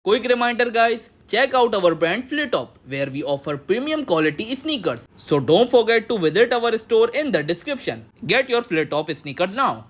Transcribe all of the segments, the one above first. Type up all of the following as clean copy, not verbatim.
Quick reminder guys, check out our brand Flittop where we offer premium quality sneakers. So don't forget to visit our store in the description. Get your Flittop sneakers now.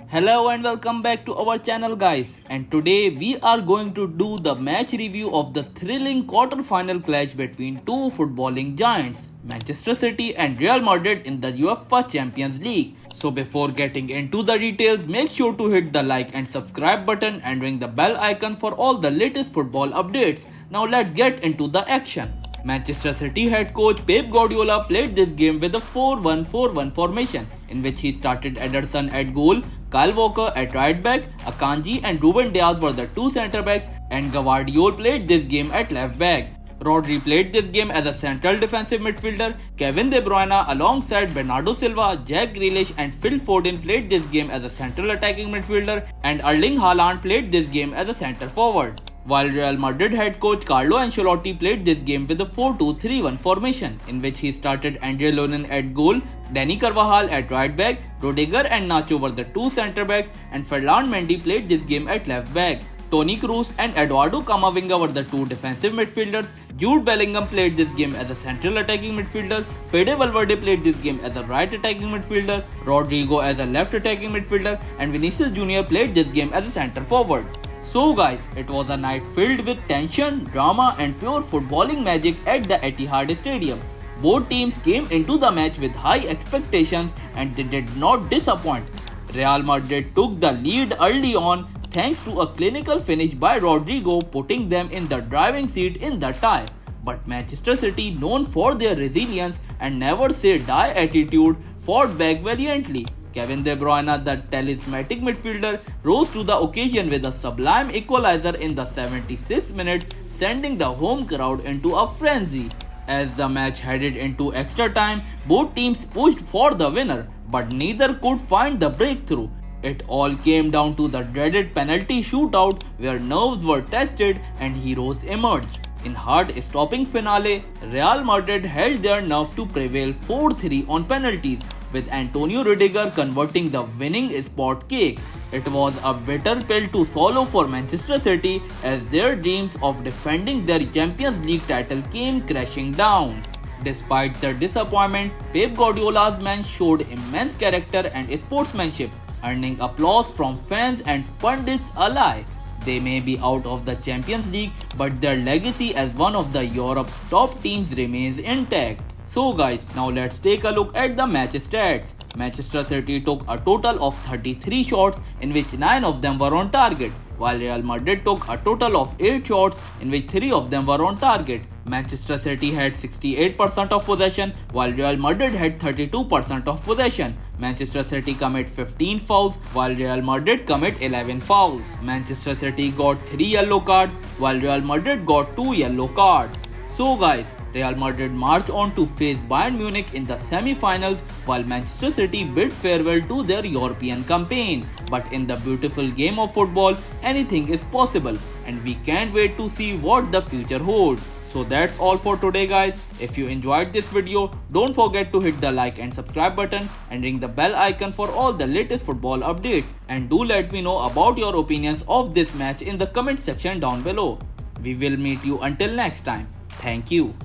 Hello and welcome back to our channel guys, and today we are going to do the match review of the thrilling quarter-final clash between two footballing giants, Manchester City and Real Madrid in the UEFA Champions League. So before getting into the details, make sure to hit the like and subscribe button and ring the bell icon for all the latest football updates. Now let's get into the action. Manchester City head coach Pep Guardiola played this game with a 4-1-4-1 formation in which he started Ederson at goal, Kyle Walker at right back, Akanji and Ruben Dias were the two centre backs, and Gvardiol played this game at left back. Rodri played this game as a central defensive midfielder. Kevin De Bruyne alongside Bernardo Silva, Jack Grealish and Phil Foden played this game as a central attacking midfielder, and Erling Haaland played this game as a centre forward. While Real Madrid head coach Carlo Ancelotti played this game with a 4-2-3-1 formation in which he started Andre Lonin at goal, Dani Carvajal at right back, Rudiger and Nacho were the two centre backs, and Ferland Mendy played this game at left back. Toni Kroos and Eduardo Camavinga were the two defensive midfielders. Jude Bellingham played this game as a central attacking midfielder. Fede Valverde played this game as a right attacking midfielder. Rodrigo as a left attacking midfielder, and Vinicius Jr. played this game as a centre forward. So guys, it was a night filled with tension, drama and pure footballing magic at the Etihad Stadium. Both teams came into the match with high expectations and they did not disappoint. Real Madrid took the lead early on thanks to a clinical finish by Rodrigo, putting them in the driving seat in the tie. But Manchester City, known for their resilience and never say die attitude, fought back valiantly. Kevin De Bruyne, the talismanic midfielder, rose to the occasion with a sublime equalizer in the 76th minute, sending the home crowd into a frenzy. As the match headed into extra time, both teams pushed for the winner, but neither could find the breakthrough. It all came down to the dreaded penalty shootout where nerves were tested and heroes emerged. In heart-stopping finale, Real Madrid held their nerve to prevail 4-3 on penalties, with Antonio Rudiger converting the winning spot kick. It was a bitter pill to swallow for Manchester City as their dreams of defending their Champions League title came crashing down. Despite their disappointment, Pep Guardiola's men showed immense character and sportsmanship, earning applause from fans and pundits alike. They may be out of the Champions League, but their legacy as one of the Europe's top teams remains intact. So guys, now let's take a look at the match stats. Manchester City took a total of 33 shots in which 9 of them were on target, while Real Madrid took a total of 8 shots in which 3 of them were on target. Manchester City had 68% of possession while Real Madrid had 32% of possession. Manchester City commit 15 fouls while Real Madrid commit 11 fouls. Manchester City got 3 yellow cards while Real Madrid got 2 yellow cards. So guys, Real Madrid marched on to face Bayern Munich in the semi-finals while Manchester City bid farewell to their European campaign. But in the beautiful game of football, anything is possible and we can't wait to see what the future holds. So that's all for today guys. If you enjoyed this video, don't forget to hit the like and subscribe button and ring the bell icon for all the latest football updates. And do let me know about your opinions of this match in the comment section down below. We will meet you until next time. Thank you.